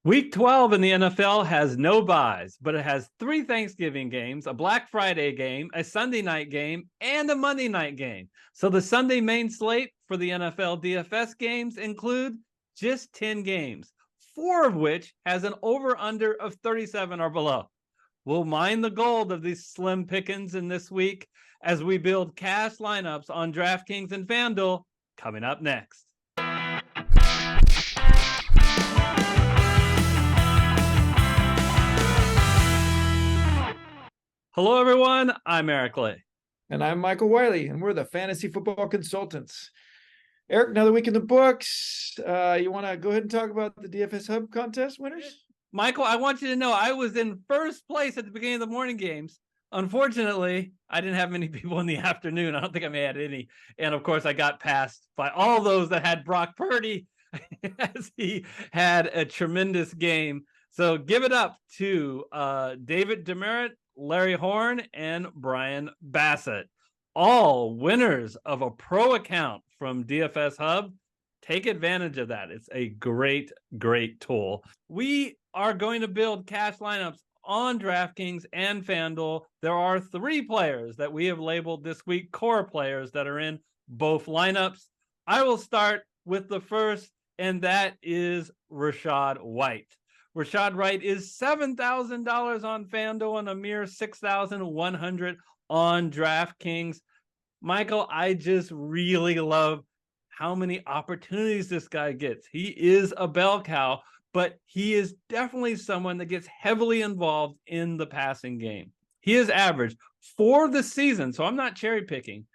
Week 12 in the NFL has no buys, but it has 3 Thanksgiving games, a Black Friday game, a Sunday night game, and a Monday night game. So the Sunday main slate for the NFL DFS games include just 10 games, 4 of which has an over-under of 37 or below. We'll mine the gold of these slim pickings in this week as we build cash lineups on DraftKings and FanDuel coming up next. Hello, everyone. I'm Eric Lay. And I'm Michael Wiley, and we're the Fantasy Football Consultants. Eric, another week in the books. You want to go ahead and talk about the DFS Hub contest winners? Michael, I want you to know I was in first place at the beginning of the morning games. Unfortunately, I didn't have many people in the afternoon. I don't think I may have had any. And, of course, I got passed by all those that had Brock Purdy as he had a tremendous game. So give it up to David Demerit, Larry Horn, and Brian Bassett, all winners of a pro account from DFS Hub. Take advantage of that. It's a great, great tool. We are going to build cash lineups on DraftKings and FanDuel. There are 3 players that we have labeled this week core players that are in both lineups. I will start with the first, and that is Rachaad White. Rachaad White is $7,000 on FanDuel and a mere $6,100 on DraftKings. Michael, I just really love how many opportunities this guy gets. He is a bell cow, but he is definitely someone that gets heavily involved in the passing game. He has averaged for the season, so I'm not cherry picking,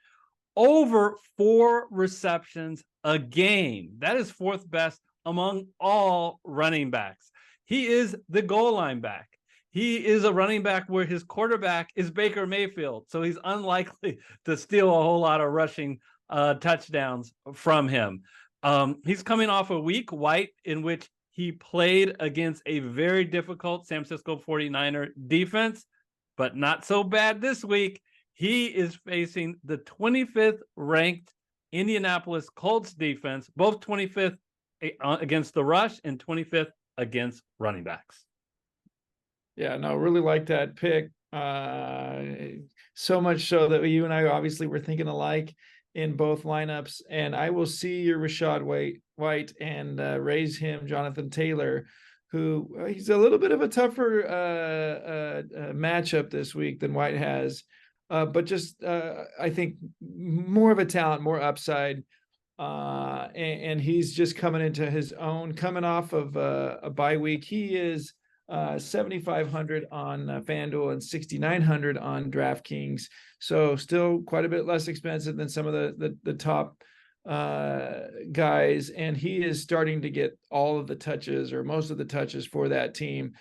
over 4 receptions a game. That is 4th best among all running backs. He is the goal line back. He is a running back where his quarterback is Baker Mayfield, so he's unlikely to steal a whole lot of rushing touchdowns from him. He's coming off a week, White, in which he played against a very difficult San Francisco 49er defense, but not so bad this week. He is facing the 25th ranked Indianapolis Colts defense, both 25th against the rush and 25th against running backs. Yeah, no, really like that pick. So much so that you and I obviously were thinking alike in both lineups. And I will see your Rachaad White and raise him Jonathan Taylor, who he's a little bit of a tougher matchup this week than White has. But just I think more of a talent, more upside. And he's just coming into his own, coming off of a bye week. He is 7,500 on FanDuel and 6,900 on DraftKings. So still quite a bit less expensive than some of the top guys. And he is starting to get all of the touches or most of the touches for that team,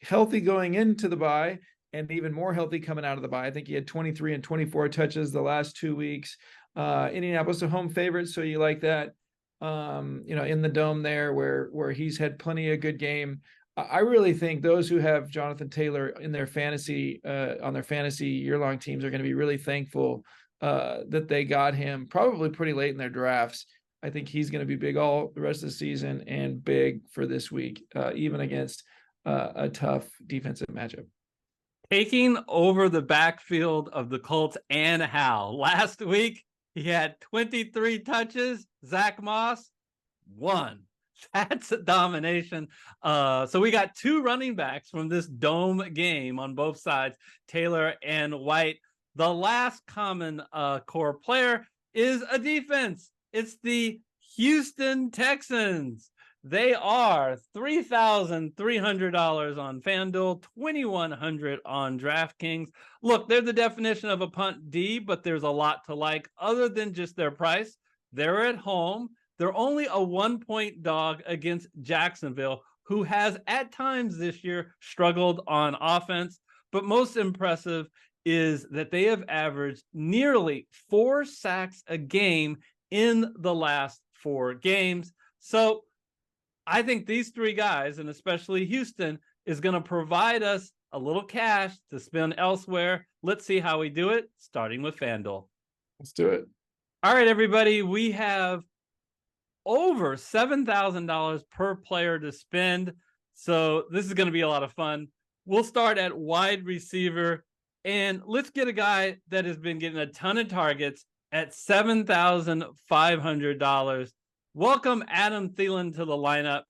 healthy going into the bye and even more healthy coming out of the bye. I think he had 23 and 24 touches the last 2 weeks. Indianapolis a home favorite, so you like that. In the dome there where he's had plenty of good game. I really think those who have Jonathan Taylor in their fantasy on their fantasy year-long teams are going to be really thankful that they got him probably pretty late in their drafts. I think he's going to be big all the rest of the season and big for this week, even against a tough defensive matchup. Taking over the backfield of the Colts and Hal. Last week, he had 23 touches. Zach Moss, 1. That's a domination. So we got 2 running backs from this dome game on both sides, Taylor and White. The last common core player is a defense. It's the Houston Texans. They are $3,300 on FanDuel, $2,100 on DraftKings. Look, they're the definition of a punt D, but there's a lot to like other than just their price. They're at home. They're only a 1-point dog against Jacksonville, who has at times this year struggled on offense. But most impressive is that they have averaged nearly 4 sacks a game in the last 4 games. So I think these 3 guys, and especially Houston, is going to provide us a little cash to spend elsewhere. Let's see how we do it, starting with FanDuel. Let's do it. All right, everybody, we have over $7,000 per player to spend. So this is going to be a lot of fun. We'll start at wide receiver, and let's get a guy that has been getting a ton of targets at $7,500. Welcome Adam Thielen to the lineup.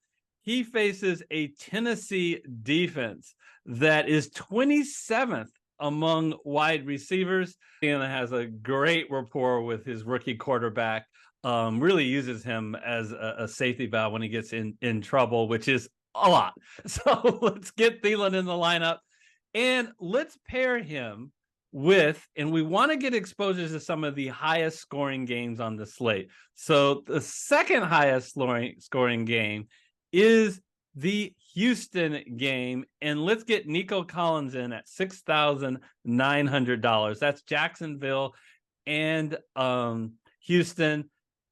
He faces a Tennessee defense that is 27th among wide receivers, and has a great rapport with his rookie quarterback. Really uses him as a safety valve when he gets in trouble, which is a lot. So let's get Thielen in the lineup, and let's pair him with, and we want to get exposures to some of the highest scoring games on the slate. So the second highest scoring game is the Houston game, and let's get Nico Collins in at $6,900. That's Jacksonville and Houston.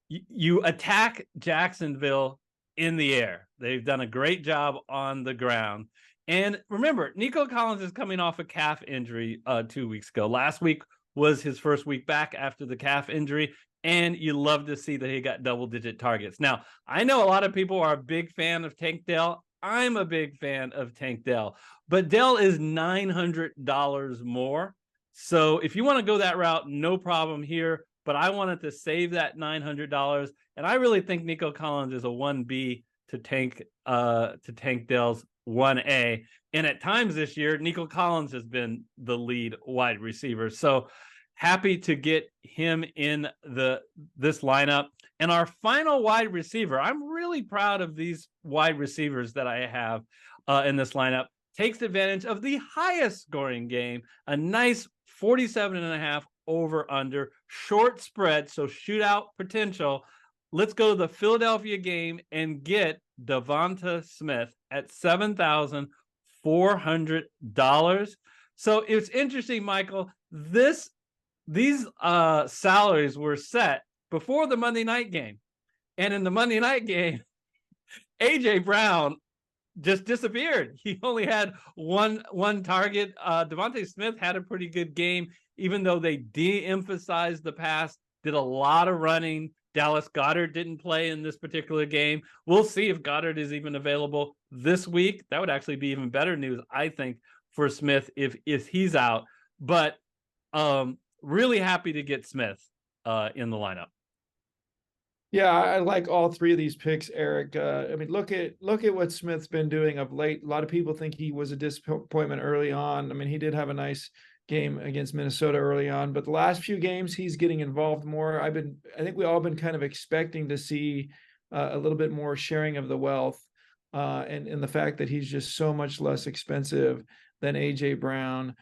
You attack Jacksonville in the air. They've done a great job on the ground. And remember, Nico Collins is coming off a calf injury 2 weeks ago. Last week was his first week back after the calf injury, and you love to see that he got double-digit targets. Now, I know a lot of people are a big fan of Tank Dell. I'm a big fan of Tank Dell, but Dell is $900 more. So if you want to go that route, no problem here, but I wanted to save that $900, and I really think Nico Collins is a 1B to Tank Dell's 1A. And at times this year, Nico Collins has been the lead wide receiver. So happy to get him in this lineup. And our final wide receiver, I'm really proud of these wide receivers that I have in this lineup, takes advantage of the highest scoring game, a nice 47.5 over under, short spread, so shootout potential. Let's go to the Philadelphia game and get Devonta Smith at $7,400. So it's interesting, Michael. These salaries were set before the Monday night game, and in the Monday night game, AJ Brown just disappeared. He only had one target. Devonta Smith had a pretty good game, even though they de-emphasized the pass, did a lot of running. Dallas Goedert didn't play in this particular game. We'll see if Goddard is even available this week. That would actually be even better news, I think, for Smith if he's out. But really happy to get Smith in the lineup. Yeah, I like all three of these picks, Eric. I mean, look at what Smith's been doing of late. A lot of people think he was a disappointment early on. I mean, he did have a nice game against Minnesota early on, but the last few games he's getting involved more. I think we all been kind of expecting to see a little bit more sharing of the wealth, and the fact that he's just so much less expensive than AJ Brown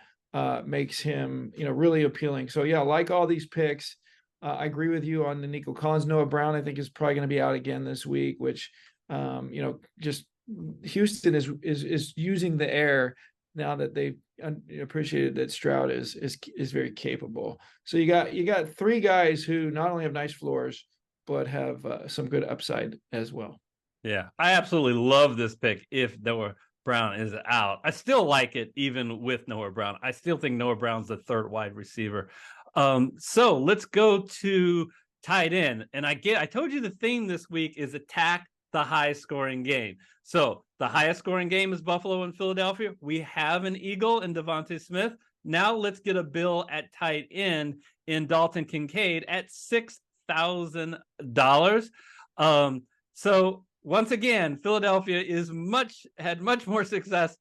makes him, really appealing. So yeah, like all these picks. I agree with you on the Nico Collins. Noah Brown, I think, is probably going to be out again this week, which, just Houston is using the air now that they've appreciated that Stroud is very capable. So you got three guys who not only have nice floors, but have some good upside as well. Yeah, I absolutely love this pick if Noah Brown is out. I still like it even with Noah Brown. I still think Noah Brown's the third wide receiver. So let's go to tight end. And I told you the theme this week is attack the high scoring game. So the highest scoring game is Buffalo and Philadelphia. We have an Eagle in Devonta Smith. Now let's get a bill at tight end in Dalton Kincaid at $6,000. So once again, Philadelphia had much more success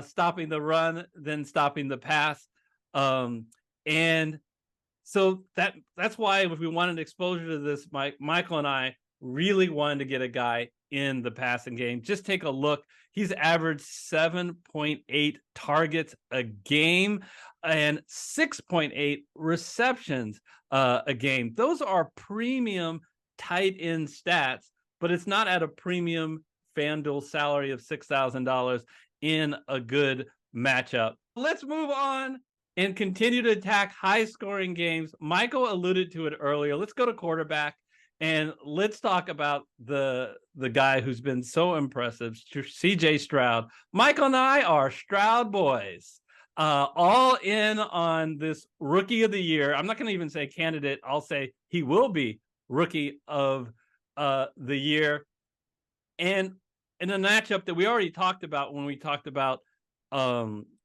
stopping the run than stopping the pass. And so that's why if we wanted exposure to this, Michael and I really wanted to get a guy in the passing game. Just take a look. He's averaged 7.8 targets a game and 6.8 receptions a game. Those are premium tight end stats, but it's not at a premium FanDuel salary of $6,000 in a good matchup. Let's move on and continue to attack high-scoring games. Michael alluded to it earlier. Let's go to quarterback, and let's talk about the guy who's been so impressive, C.J. Stroud. Michael and I are Stroud boys, all in on this Rookie of the Year. I'm not going to even say candidate. I'll say he will be Rookie of the year. And in a matchup that we already talked about when we talked about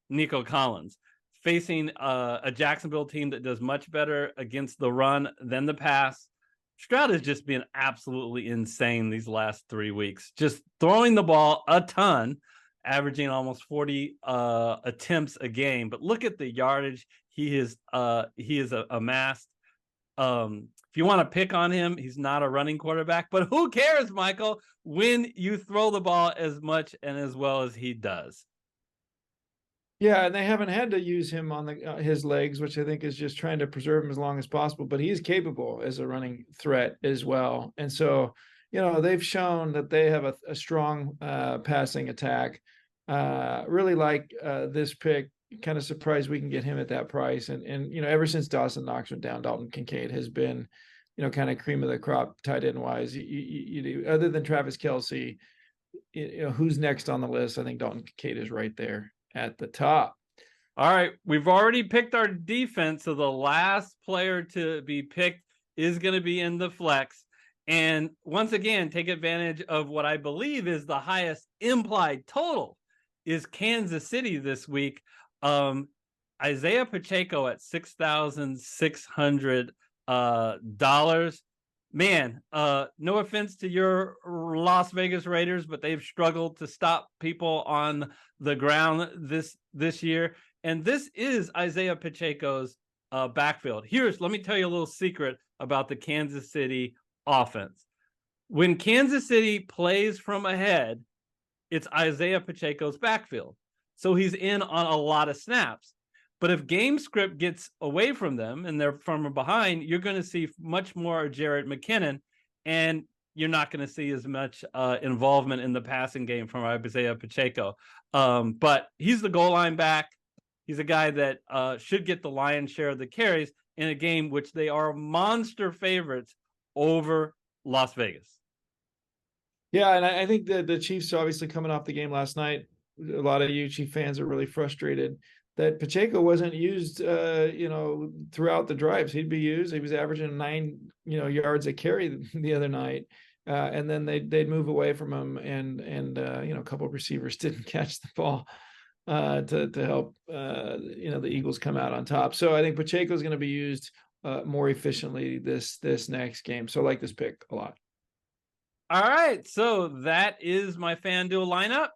Nico Collins, facing a Jacksonville team that does much better against the run than the pass. Stroud has just been absolutely insane these last 3 weeks, just throwing the ball a ton, averaging almost 40 attempts a game. But look at the yardage he is amassed. If you want to pick on him, he's not a running quarterback, but who cares, Michael, when you throw the ball as much and as well as he does? Yeah, and they haven't had to use him on his legs, which I think is just trying to preserve him as long as possible. But he's capable as a running threat as well. And so, they've shown that they have a strong passing attack. Really like this pick. Kind of surprised we can get him at that price. And ever since Dawson Knox went down, Dalton Kincaid has been, kind of cream of the crop tight end wise. You other than Travis Kelce, who's next on the list? I think Dalton Kincaid is right there at the top. All right, we've already picked our defense, so the last player to be picked is going to be in the flex. And once again, take advantage of what I believe is the highest implied total is Kansas City this week. Isaiah Pacheco at $6,600. Man, no offense to your Las Vegas Raiders, but they've struggled to stop people on the ground this year. And this is Isaiah Pacheco's backfield. Let me tell you a little secret about the Kansas City offense. When Kansas City plays from ahead, it's Isaiah Pacheco's backfield. So he's in on a lot of snaps. But if game script gets away from them and they're from behind, you're going to see much more Jerick McKinnon, and you're not going to see as much involvement in the passing game from Isaiah Pacheco. But he's the goal line back. He's a guy that should get the lion's share of the carries in a game which they are monster favorites over Las Vegas. Yeah, and I think the Chiefs obviously coming off the game last night. A lot of you Chief fans are really frustrated that Pacheco wasn't used, throughout the drives. He'd be used. He was averaging 9, yards a carry the other night. And then they'd move away from him and a couple of receivers didn't catch the ball to help, the Eagles come out on top. So I think Pacheco is going to be used more efficiently this next game. So I like this pick a lot. All right. So that is my FanDuel lineup.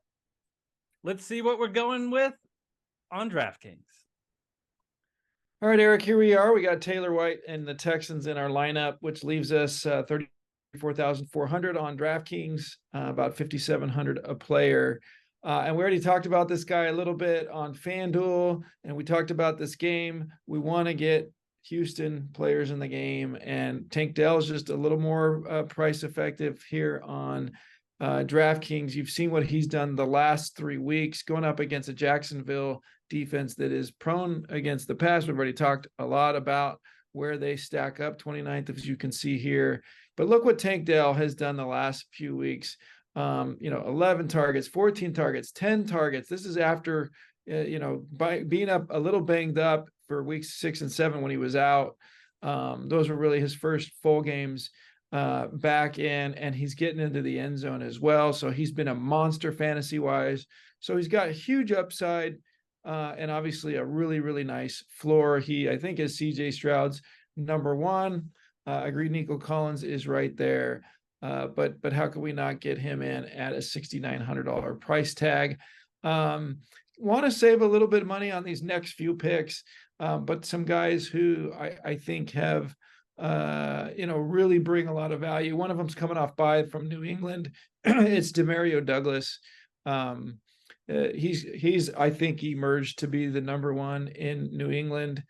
Let's see what we're going with on DraftKings. All right, Eric, here we are. We got Taylor White and the Texans in our lineup, which leaves us 34,400 on DraftKings, about 5,700 a player. And we already talked about this guy a little bit on FanDuel, and we talked about this game. We want to get Houston players in the game, and Tank Dell is just a little more price effective here on DraftKings. You've seen what he's done the last 3 weeks going up against a Jacksonville defense that is prone against the pass. We've already talked a lot about where they stack up, 29th, as you can see here. But look what Tank Dell has done the last few weeks. 11 targets, 14 targets, 10 targets. This is after, by being up a little banged up for weeks 6 and 7 when he was out. Those were really his first full games back in, and he's getting into the end zone as well. So he's been a monster fantasy wise. So he's got huge upside and obviously a really, really nice floor. He, I think, is CJ Stroud's number one. Agreed. Nico Collins is right there. But how could we not get him in at a $6,900 price tag? Want to save a little bit of money on these next few picks, but some guys who I think have really bring a lot of value. One of them's coming off bye from New England. It's Demario Douglas. He's I think emerged to be the number one in New England,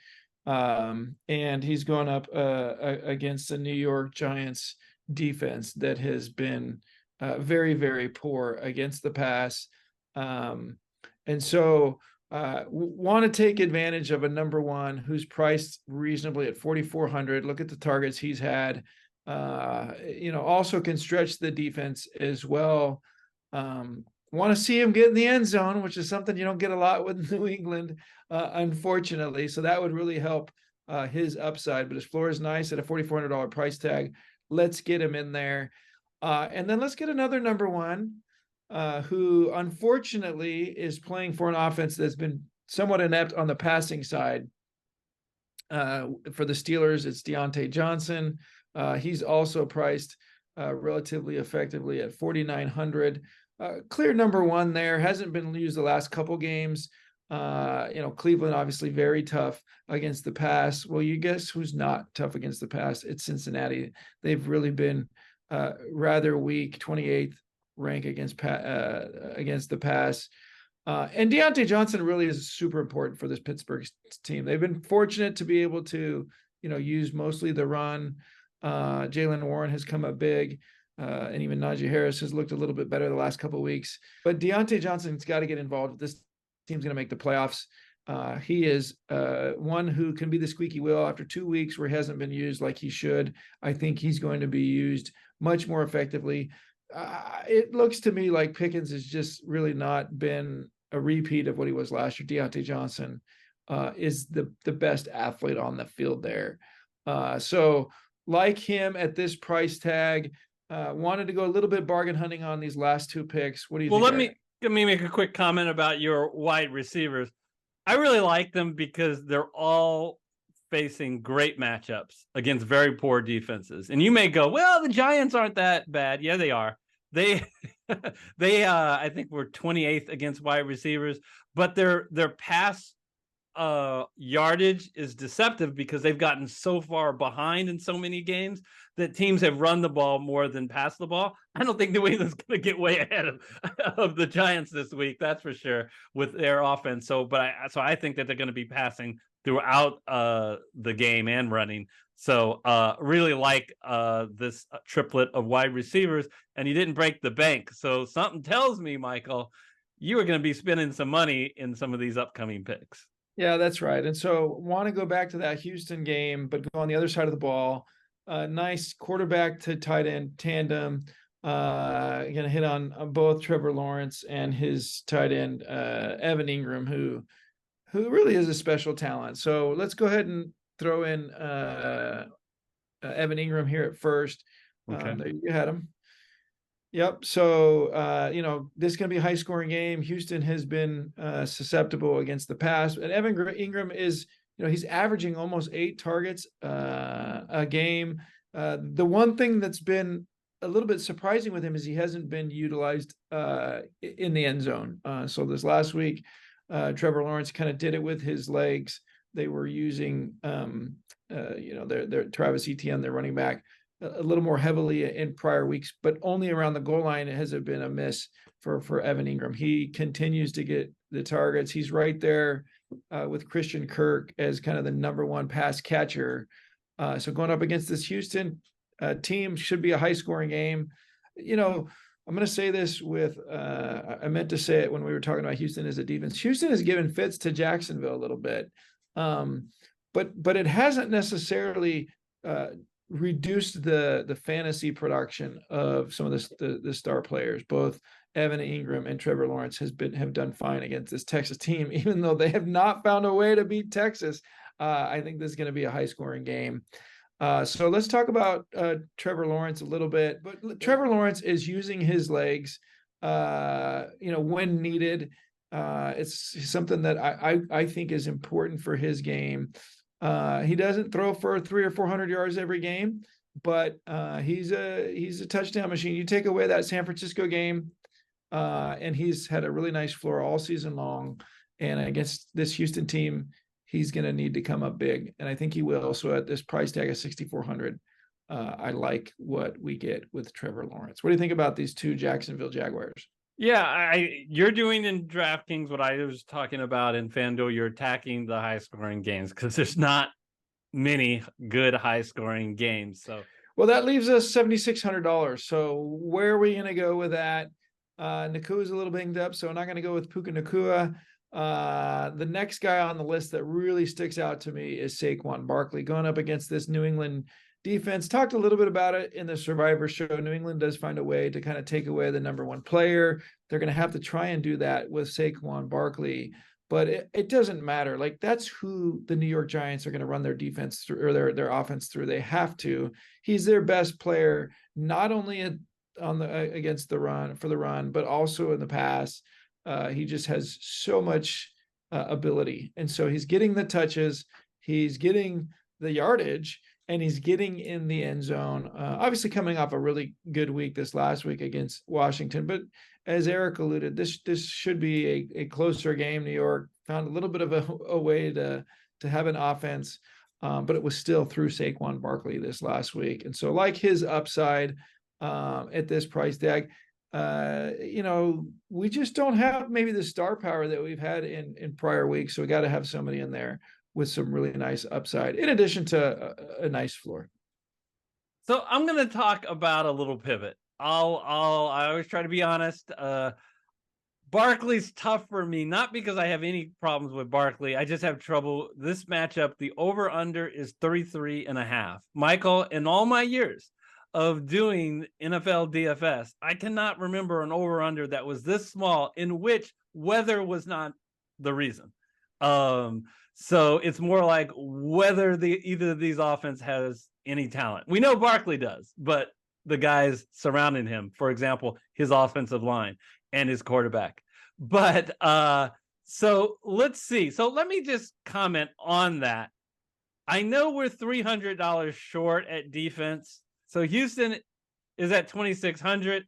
and he's going up against the New York Giants defense that has been very, very poor against the pass, and so want to take advantage of a number one who's priced reasonably at 4,400. Look at the targets he's had. Also can stretch the defense as well. Want to see him get in the end zone, which is something you don't get a lot with New England, unfortunately. So that would really help his upside. But his floor is nice at a $4,400 price tag. Let's get him in there. And then let's get another number one, who unfortunately is playing for an offense that's been somewhat inept on the passing side. For the Steelers, it's Deontay Johnson. He's also priced relatively effectively at 4,900. Clear number one there. Hasn't been used the last couple games. Cleveland obviously very tough against the pass. Well, you guess who's not tough against the pass? It's Cincinnati. They've really been rather weak, 28th rank against the pass. And Deontay Johnson really is super important for this Pittsburgh team. They've been fortunate to be able to, use mostly the run. Jaylen Warren has come up big, and even Najee Harris has looked a little bit better the last couple of weeks. But Deontay Johnson's got to get involved. This team's going to make the playoffs. He is one who can be the squeaky wheel after 2 weeks where he hasn't been used like he should. I think he's going to be used much more effectively. It looks to me like Pickens has just really not been a repeat of what he was last year. Deontay Johnson is the best athlete on the field there. So like him at this price tag, wanted to go a little bit bargain hunting on these last two picks. What do you think? Well, let me make a quick comment about your wide receivers. I really like them because they're all facing great matchups against very poor defenses. And you may go, well, the Giants aren't that bad. Yeah, they are. They I think were 28th against wide receivers, but their pass yardage is deceptive because they've gotten so far behind in so many games that teams have run the ball more than pass the ball. I don't think New England's going to get way ahead of the Giants this week. That's for sure with their offense. So I think that they're going to be passing throughout the game and running. So really like this triplet of wide receivers, and you didn't break the bank. So something tells me, Michael, you are going to be spending some money in some of these upcoming picks. Yeah, that's right. And so want to go back to that Houston game, but go on the other side of the ball. Nice quarterback to tight end tandem. Going to hit on both Trevor Lawrence and his tight end, Evan Ingram, who really is a special talent. So let's go ahead and throw in Evan Ingram here at first. Okay. There you had him. Yep. So, this is going to be a high scoring game. Houston has been susceptible against the pass. And Evan Ingram is, he's averaging almost 8 targets a game. The one thing that's been a little bit surprising with him is he hasn't been utilized in the end zone. So this last week, Trevor Lawrence kind of did it with his legs. They were using, their Travis Etienne, their running back, a little more heavily in prior weeks, but only around the goal line has it been a miss for Evan Ingram. He continues to get the targets. He's right there with Christian Kirk as kind of the number one pass catcher. So going up against this Houston team should be a high scoring game. I'm going to say this with, I meant to say it when we were talking about Houston as a defense. Houston has given fits to Jacksonville a little bit, but it hasn't necessarily reduced the fantasy production of some of the star players. Both Evan Ingram and Trevor Lawrence have done fine against this Texas team, even though they have not found a way to beat Texas. I think this is going to be a high scoring game. So let's talk about Trevor Lawrence a little bit. But Trevor Lawrence is using his legs, when needed. It's something that I think is important for his game. He doesn't throw for 300 or 400 yards every game, but he's a touchdown machine. You take away that San Francisco game, and he's had a really nice floor all season long. And against this Houston team, he's going to need to come up big, and I think he will. So at this price tag of 6,400, I like what we get with Trevor Lawrence. What do you think about these two Jacksonville Jaguars? Yeah, you're doing in DraftKings what I was talking about in FanDuel. You're attacking the high-scoring games because there's not many good high-scoring games. So, well, that leaves us $7,600. So where are we going to go with that? Nakua is a little banged up, so I'm not going to go with Puka Nakua. The next guy on the list that really sticks out to me is Saquon Barkley going up against this New England defense. Talked a little bit about it in the Survivor show. New England does find a way to kind of take away the number one player. They're going to have to try and do that with Saquon Barkley, but it doesn't matter. Like, that's who the New York Giants are going to run their defense through, or their offense through. They have to. He's their best player, not only on the against the run for the run, but also in the pass. He just has so much ability, and so he's getting the touches, he's getting the yardage, and he's getting in the end zone. Obviously, coming off a really good week this last week against Washington, but as Eric alluded, this should be a closer game. New York found a little bit of a way to have an offense, but it was still through Saquon Barkley this last week, and so like his upside at this price tag. We just don't have maybe the star power that we've had in prior weeks. So we got to have somebody in there with some really nice upside, in addition to a nice floor. So I'm going to talk about a little pivot. I always try to be honest. Barkley's tough for me, not because I have any problems with Barkley. I just have trouble. This matchup, the over under is 33.5. Michael, in all my years of doing NFL DFS, I cannot remember an over-under that was this small in which weather was not the reason. So it's more like whether either of these offense has any talent. We know Barkley does, but the guys surrounding him, for example, his offensive line and his quarterback. But so let's see. So let me just comment on that. I know we're $300 short at defense. So Houston is at $2,600.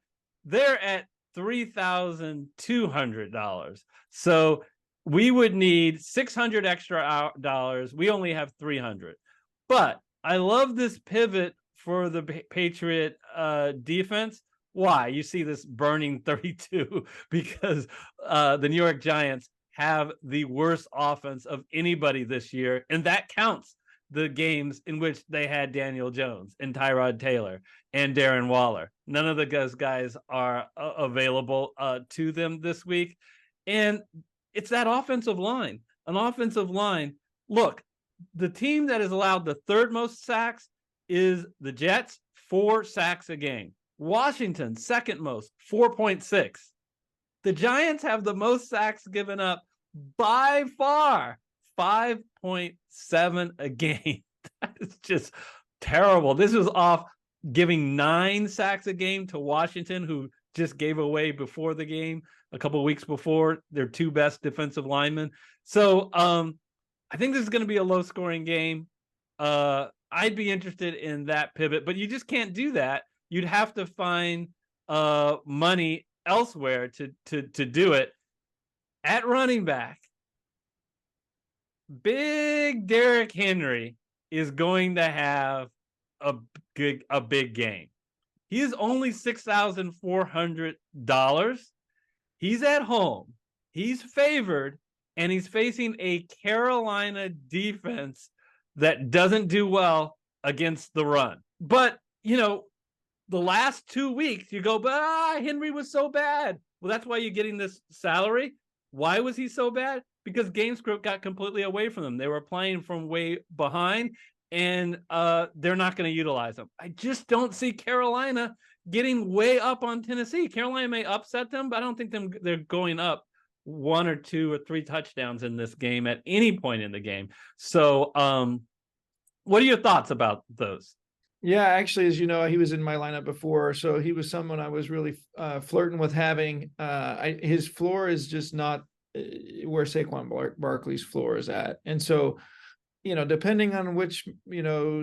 They're at $3,200. So we would need $600 extra dollars. We only have $300. But I love this pivot for the Patriot defense. Why? You see this burning 32 because the New York Giants have the worst offense of anybody this year, and that counts the games in which they had Daniel Jones and Tyrod Taylor and Darren Waller. None of those guys are available to them this week. And it's that offensive line. An offensive line. Look, the team that has allowed the third most sacks is the Jets, 4 sacks a game. Washington, second most, 4.6. The Giants have the most sacks given up by far, 5.7 a game. That is just terrible. This was off giving 9 sacks a game to Washington, who just gave away before the game a couple of weeks before their 2 best defensive linemen. So I think this is going to be a low scoring game. I'd be interested in that pivot, but you just can't do that. You'd have to find money elsewhere to do it. At running back, big Derrick Henry is going to have a big game. He is only $6,400. He's at home. He's favored, and he's facing a Carolina defense that doesn't do well against the run. But, the last 2 weeks, you go, but Henry was so bad. Well, that's why you're getting this salary. Why was he so bad? Because game script got completely away from them. They were playing from way behind, and they're not going to utilize them. I just don't see Carolina getting way up on Tennessee. Carolina may upset them, but I don't think they're going up 1 or 2 or 3 touchdowns in this game at any point in the game. So what are your thoughts about those? Yeah, actually, as you know, he was in my lineup before, so he was someone I was really flirting with having. His floor is just not where Saquon Barkley's floor is at, and so depending on which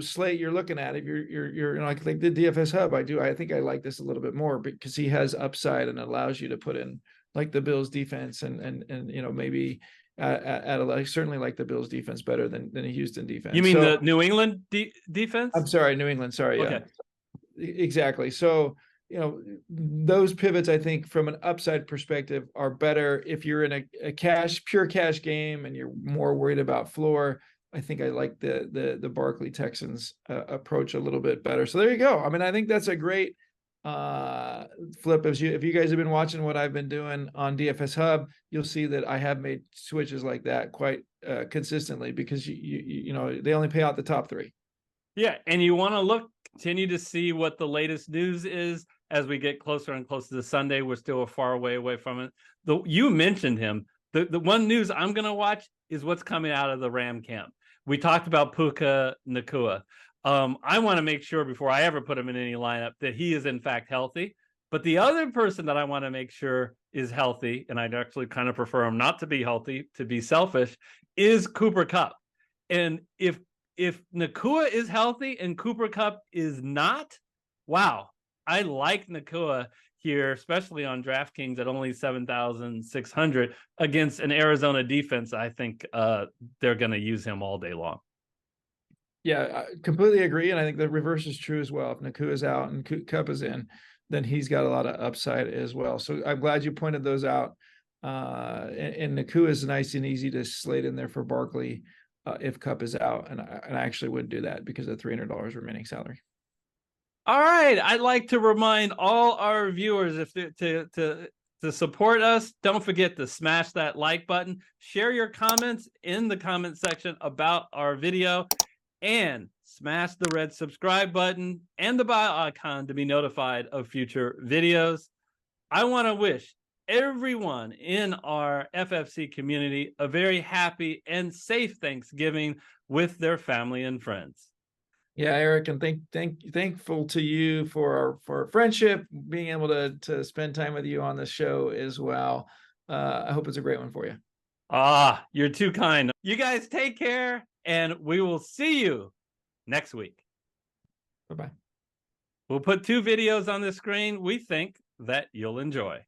slate you're looking at, if you're like the DFSHub, I think I like this a little bit more because he has upside and allows you to put in like the Bills defense and maybe. I certainly like the Bills defense better than a Houston defense. You mean the New England defense? I'm sorry, New England. Sorry. Okay. Yeah, exactly. So, those pivots, I think from an upside perspective are better. If you're in a pure cash game and you're more worried about floor, I think I like the Barkley Texans approach a little bit better. So there you go. I mean, I think that's a great flip. If you guys have been watching what I've been doing on DFSHub, you'll see that I have made switches like that quite consistently because they only pay out the top 3. Yeah, and you want to continue to see what the latest news is as we get closer and closer to Sunday. We're still a far away from it. You mentioned him. The one news I'm going to watch is what's coming out of the Ram camp. We talked about Puka Nacua. I want to make sure before I ever put him in any lineup that he is in fact healthy. But the other person that I want to make sure is healthy, and I'd actually kind of prefer him not to be healthy, to be selfish, is Cooper Kupp. And if Nacua is healthy and Cooper Kupp is not, wow, I like Nacua here, especially on DraftKings at only 7,600 against an Arizona defense. I think they're going to use him all day long. Yeah, I completely agree. And I think the reverse is true as well. If Nacua is out and Kupp is in, then he's got a lot of upside as well. So I'm glad you pointed those out. And Nacua is nice and easy to slate in there for Barkley if Kupp is out. And I actually would do that because of $300 remaining salary. All right. I'd like to remind all our viewers to support us, don't forget to smash that like button, share your comments in the comment section about our video, and smash the red subscribe button and the bell icon to be notified of future videos. I want to wish everyone in our FFC community a very happy and safe Thanksgiving with their family and friends. Yeah, Eric, and thankful to you for our friendship, being able to spend time with you on the show as well. I hope it's a great one for you. You're too kind. You guys take care, and we will see you next week. Bye-bye. We'll put 2 videos on the screen we think that you'll enjoy.